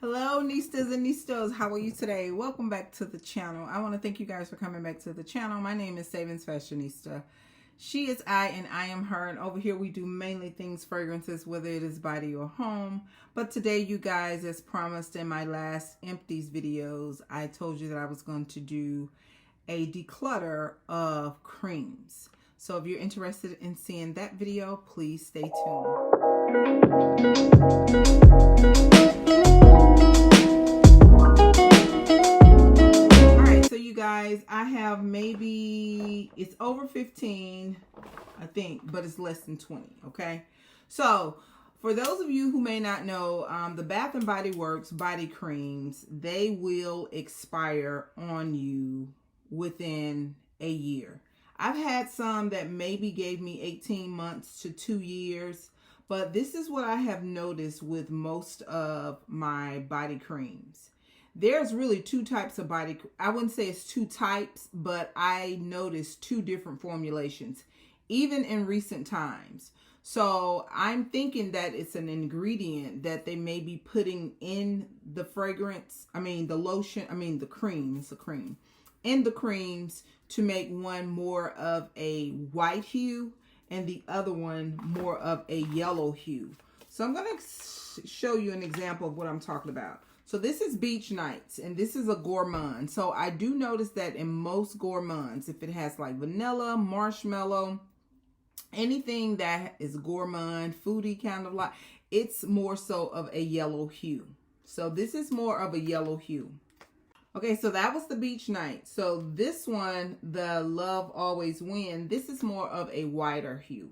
Hello, Nistas and Nistos. How are you today? Welcome back to the channel. I want to thank you guys for coming back to the channel. My name is SavingsFashionista. She is I and I am her. And over here we do mainly things fragrances, whether it is body or home. But today, you guys, as promised in my last empties videos, I told you that I was going to do a declutter of creams. So if you're interested in seeing that video, please stay tuned. So you guys, I have maybe, it's over 15, I think, but it's less than 20, okay? So, for those of you who may not know, the Bath & Body Works body creams, they will expire on you within a year. I've had some that maybe gave me 18 months to 2 years, but this is what I have noticed with most of my body creams. There's really two types of body. I wouldn't say it's two types, but I noticed two different formulations, even in recent times. So I'm thinking that it's an ingredient that they may be putting in the fragrance. I mean, the lotion, the cream, it's a cream, in the creams to make one more of a white hue and the other one more of a yellow hue. So I'm going to show you an example of what I'm talking about. So this is Beach Nights, and this is a gourmand. So I do notice that in most gourmands, if it has like vanilla, marshmallow, anything that is gourmand, foodie kind of like, it's more so of a yellow hue. So this is more of a yellow hue. Okay, so that was the Beach Night. So this one, the Love Always Win, this is more of a whiter hue.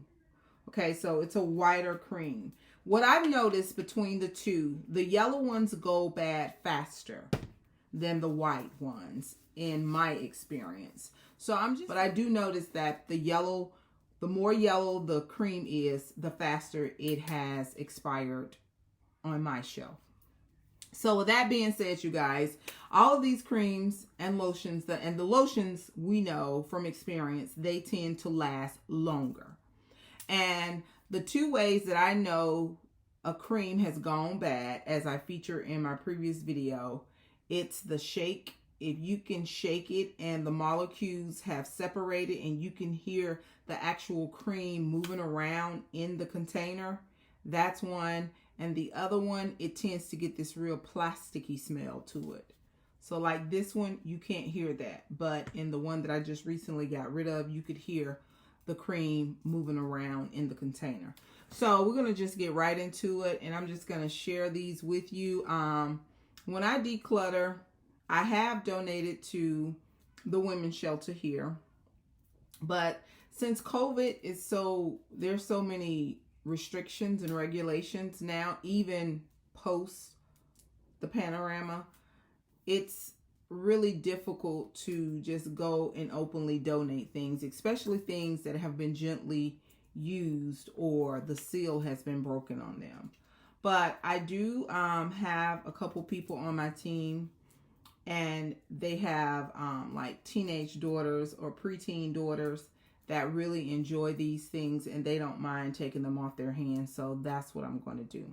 Okay, so it's a whiter cream. What I've noticed between the two, the yellow ones go bad faster than the white ones in my experience. So but I do notice that the yellow, the more yellow the cream is, the faster it has expired on my shelf. So with that being said, you guys, all of these creams and lotions, the lotions we know from experience, they tend to last longer. And the two ways that I know a cream has gone bad, as I featured in my previous video, it's the shake. If you can shake it and the molecules have separated and you can hear the actual cream moving around in the container, that's one. And the other one, it tends to get this real plasticky smell to it. So like this one, you can't hear that. But in the one that I just recently got rid of, you could hear the cream moving around in the container. So we're going to just get right into it, and I'm just going to share these with you. When I declutter, I have donated to the women's shelter here. But since COVID is there's so many restrictions and regulations now, even post the panorama, it's really difficult to just go and openly donate things, especially things that have been gently used or the seal has been broken on them. But I do have a couple people on my team, and they have like teenage daughters or preteen daughters that really enjoy these things, and they don't mind taking them off their hands. So that's what I'm going to do,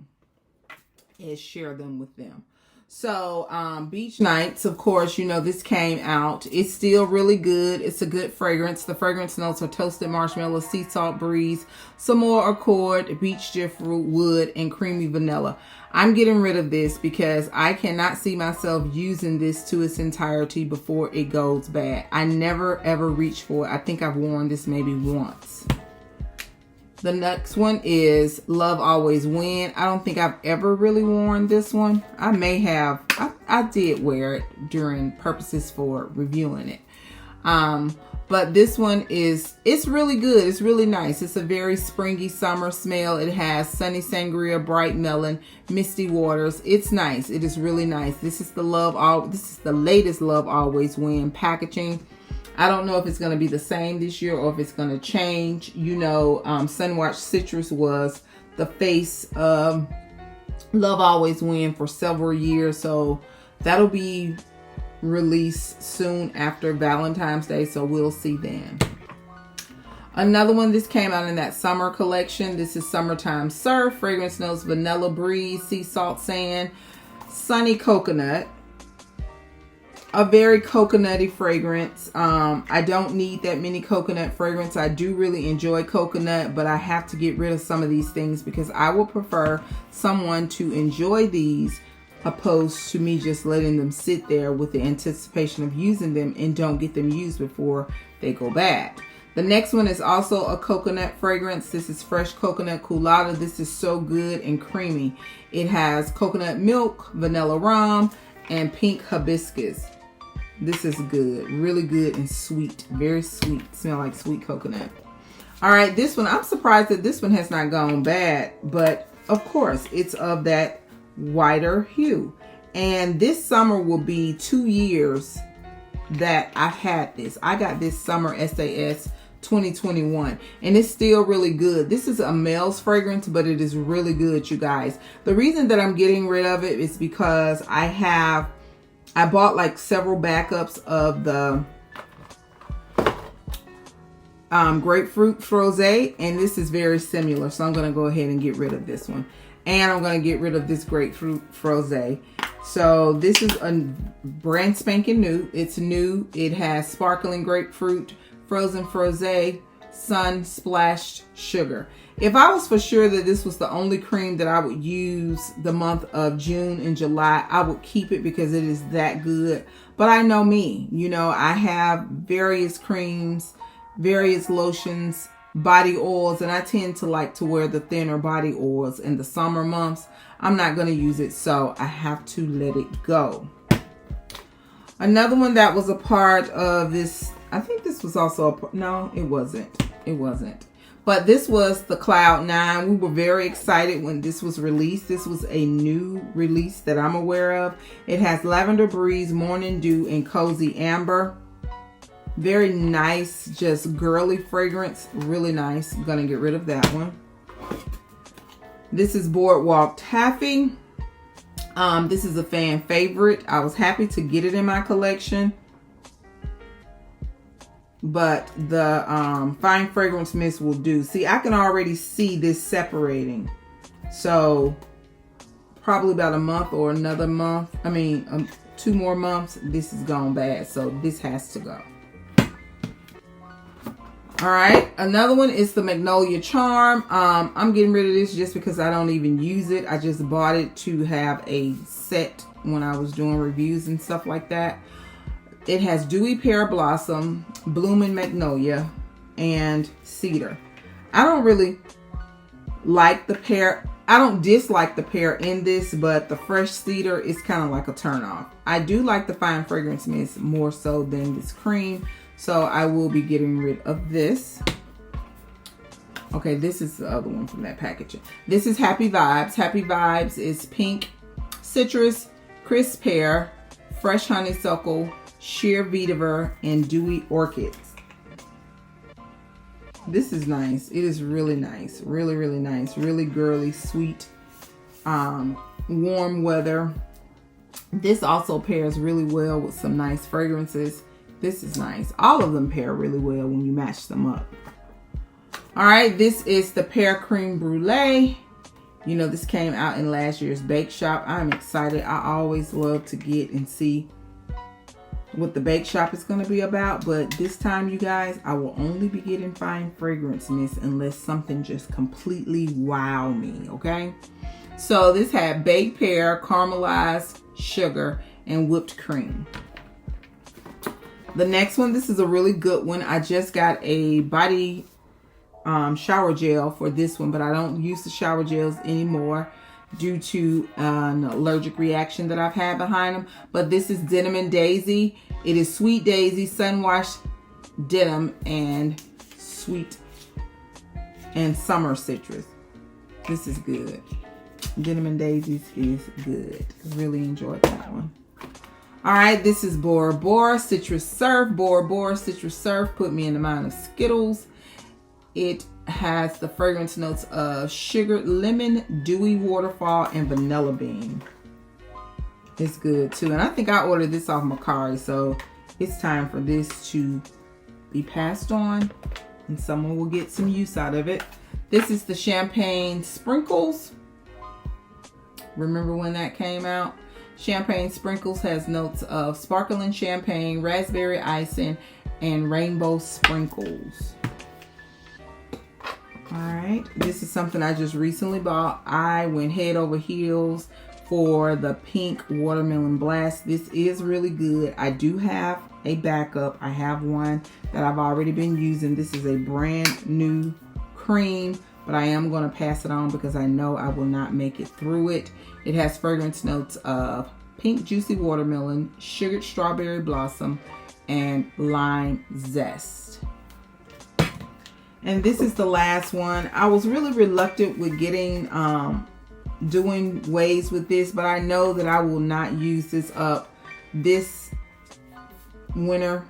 is share them with them. So Beach Nights, of course, you know, this came out. It's still really good. It's a good fragrance. The fragrance notes are toasted marshmallow, sea salt breeze, some more accord, beach driftwood, wood, and creamy vanilla. I'm getting rid of this because I cannot see myself using this to its entirety before it goes bad. I never ever reach for it. I think I've worn this maybe once. The next one is Love Always Win. I don't think I've ever really worn this one. I may have. I did wear it during purposes for reviewing it. But this one it's really good. It's really nice. It's a very springy summer smell. It has sunny sangria, bright melon, misty waters. It's nice. It is really nice. This is the latest Love Always Win packaging. I don't know if it's going to be the same this year or if it's going to change. You know, Sunwatch Citrus was the face of Love Always Win for several years. So that'll be released soon after Valentine's Day. So we'll see then. Another one, this came out in that summer collection. This is Summertime Surf. Fragrance notes vanilla breeze, sea salt sand, Sunny Coconut. A very coconutty fragrance. I don't need that many coconut fragrance. I do really enjoy coconut, but I have to get rid of some of these things because I would prefer someone to enjoy these opposed to me just letting them sit there with the anticipation of using them and don't get them used before they go bad. The next one is also a coconut fragrance. This is Fresh Coconut Colada. This is so good and creamy. It has coconut milk, vanilla rum, and pink hibiscus. This is good, really good and sweet, very sweet. Smell like sweet coconut. All right, this one, I'm surprised that this one has not gone bad, but of course it's of that whiter hue. And this summer will be 2 years that I've had this. I got this summer SAS 2021 and it's still really good. This is a male's fragrance, but it is really good, you guys. The reason that I'm getting rid of it is because I bought like several backups of the grapefruit frosé, and this is very similar, so I'm going to go ahead and get rid of this one, and I'm going to get rid of this grapefruit frosé. So this is a brand spanking new. It's new. It has sparkling grapefruit, frozen frosé, sun splashed sugar. If I was for sure that this was the only cream that I would use the month of June and July, I would keep it because it is that good. But I know me, you know, I have various creams, various lotions, body oils, and I tend to like to wear the thinner body oils in the summer months. I'm not going to use it, so I have to let it go. Another one that was a part of this, I think this was also no, it wasn't. It wasn't. But this was the Cloud 9. We were very excited when this was released. This was a new release that I'm aware of. It has Lavender Breeze, Morning Dew, and Cozy Amber. Very nice, just girly fragrance. Really nice. I'm going to get rid of that one. This is Boardwalk Taffy. This is a fan favorite. I was happy to get it in my collection. But the fine fragrance mist will do. See, I can already see this separating. So probably about a month or another month. 2 more months. This is gone bad. So this has to go. All right. Another one is the Magnolia Charm. I'm getting rid of this just because I don't even use it. I just bought it to have a set when I was doing reviews and stuff like that. It has Dewy Pear Blossom, Blooming Magnolia, and Cedar. I don't really like the pear. I don't dislike the pear in this, but the fresh cedar is kind of like a turnoff. I do like the fine fragrance mist more so than this cream, so I will be getting rid of this. Okay, this is the other one from that packaging. This is Happy Vibes. Happy Vibes is pink, citrus, crisp pear, fresh honeysuckle, sheer vetiver, and dewy orchids. This is nice. It is really nice. Really, really nice. Really girly, sweet, warm weather. This also pairs really well with some nice fragrances. This is nice. All of them pair really well when you match them up. All right, this is the Pear Creme Brulee. You know, this came out in last year's Bake Shop. I'm excited. I always love to get and see what the Bake Shop is going to be about, but this time, you guys, I will only be getting fine fragrance mist unless something just completely wow me, okay? So this had baked pear, caramelized sugar, and whipped cream. The next one, this is a really good one. I just got a body shower gel for this one, but I don't use the shower gels anymore due to an allergic reaction that I've had behind them. But this is Denim and Daisy. It is Sweet Daisy, Sun-Washed Denim, and Sweet and Summer Citrus. This is good. Denim and Daisies is good. Really enjoyed that one. All right, this is Bora Bora Citrus Surf. Bora Bora Citrus Surf put me in the mind of Skittles. It has the fragrance notes of sugar, lemon, dewy waterfall, and vanilla bean. It's good too. And I think I ordered this off Mercari, so it's time for this to be passed on and someone will get some use out of it. This is the Champagne Sprinkles. Remember when that came out? Champagne Sprinkles has notes of sparkling champagne, raspberry icing, and rainbow sprinkles. Alright, this is something I just recently bought. I went head over heels for the pink watermelon blast. This is really good. I do have a backup. I have one that I've already been using. This is a brand new cream, but I am going to pass it on because I know I will not make it through it. It has fragrance notes of pink juicy watermelon, sugared strawberry blossom, and lime zest. And this is the last one. I was really reluctant with getting doing waves with this, but I know that I will not use this up this winter,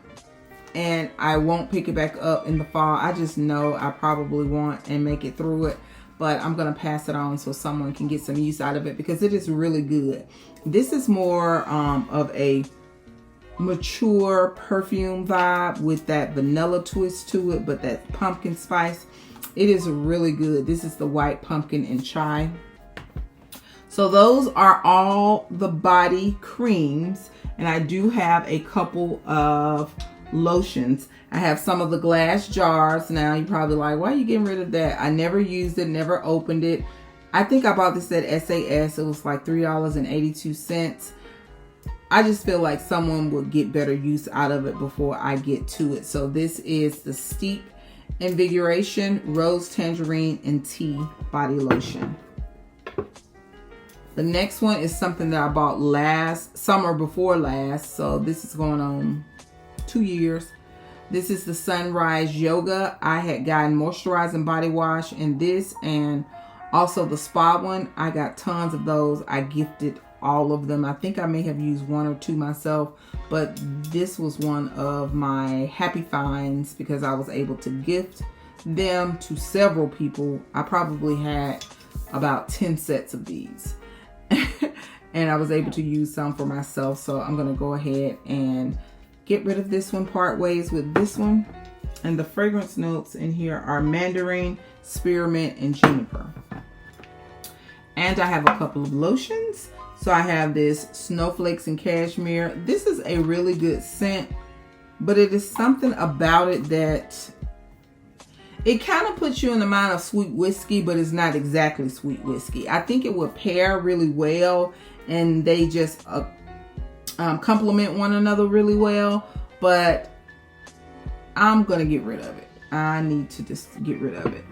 and I won't pick it back up in the fall. I just know I probably won't and make it through it, but I'm gonna pass it on so someone can get some use out of it because it is really good. This is more of a mature perfume vibe with that vanilla twist to it, but that pumpkin spice. It is really good. This is the white pumpkin and chai. So those are all the body creams, and I do have a couple of lotions. I have some of the glass jars. Now you're probably like, why are you getting rid of that? I never used it, never opened it. I think I bought this at SAS. It was like $3.82. I just feel like someone would get better use out of it before I get to it. So this is the Steep Invigoration Rose Tangerine and Tea Body Lotion. The next one is something that I bought last summer before last. So this is going on 2 years. This is the Sunrise Yoga. I had gotten moisturizing body wash and this, and also the spa one. I got tons of those. I gifted all of them. I think I may have used 1 or 2 myself, but this was one of my happy finds because I was able to gift them to several people. I probably had about 10 sets of these. And I was able to use some for myself, so I'm gonna go ahead and get rid of this one, part ways with this one. And the fragrance notes in here are mandarin, spearmint, and juniper. And I have a couple of lotions. So I have this Snowflakes and Cashmere. This is a really good scent, but it is something about it that it kind of puts you in the mind of sweet whiskey, but it's not exactly sweet whiskey. I think it would pair really well, and they just complement one another really well, but I'm gonna get rid of it. I need to just get rid of it.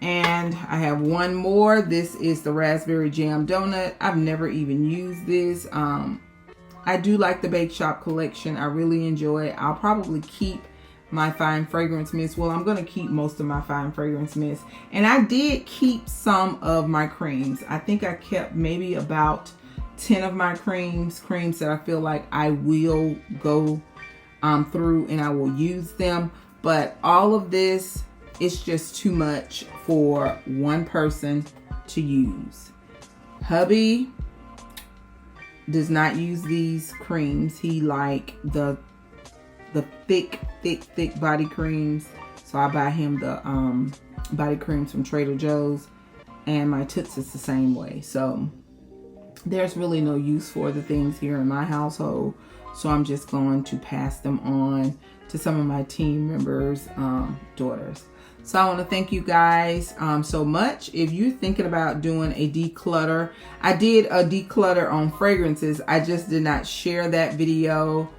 And I have one more. This is the Raspberry Jam Donut. I've never even used this. I do like the Bake Shop collection. I really enjoy it. I'll probably keep my fine fragrance mist. Well, I'm going to keep most of my fine fragrance mist. And I did keep some of my creams. I think I kept maybe about 10 of my creams that I feel like I will go through and I will use them. But all of this, it's just too much for one person to use. Hubby does not use these creams. He like the thick body creams. So I buy him the body creams from Trader Joe's, and my Toots is the same way. So there's really no use for the things here in my household. So I'm just going to pass them on to some of my team members' daughters. So I want to thank you guys so much. If you're thinking about doing a declutter, I did a declutter on fragrances. I just did not share that video.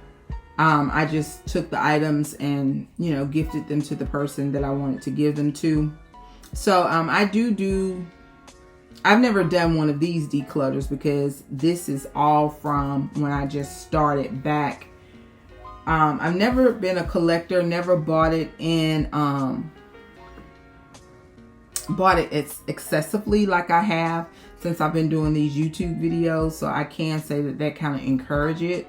I just took the items and, you know, gifted them to the person that I wanted to give them to. So I've never done one of these declutters because this is all from when I just started back. I've never been a collector, never bought it in, bought it excessively like I have since I've been doing these YouTube videos. So I can say that kind of encourage it.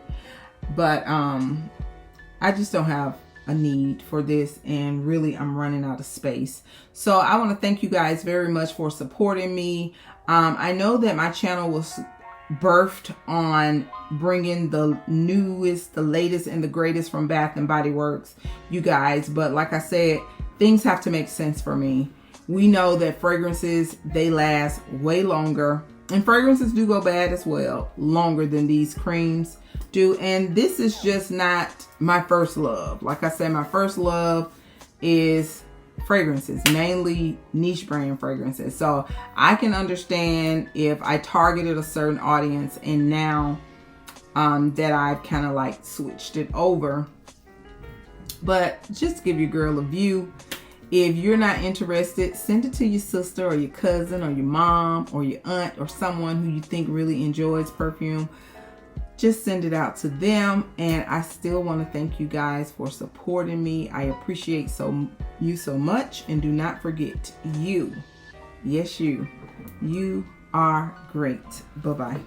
But I just don't have a need for this, and really I'm running out of space. So I want to thank you guys very much for supporting me. I know that my channel was birthed on bringing the newest, the latest, and the greatest from Bath and Body Works, you guys. But like I said, things have to make sense for me. We know that fragrances, they last way longer And fragrances do go bad as well, longer than these creams do. And this is just not my first love. Like I said, my first love is fragrances, mainly niche brand fragrances. So I can understand if I targeted a certain audience and now that I've kind of like switched it over. But just to give your girl a view, if you're not interested, send it to your sister or your cousin or your mom or your aunt or someone who you think really enjoys perfume. Just send it out to them. And I still want to thank you guys for supporting me. I appreciate you so much. And do not forget, you, yes, you are great. Bye-bye.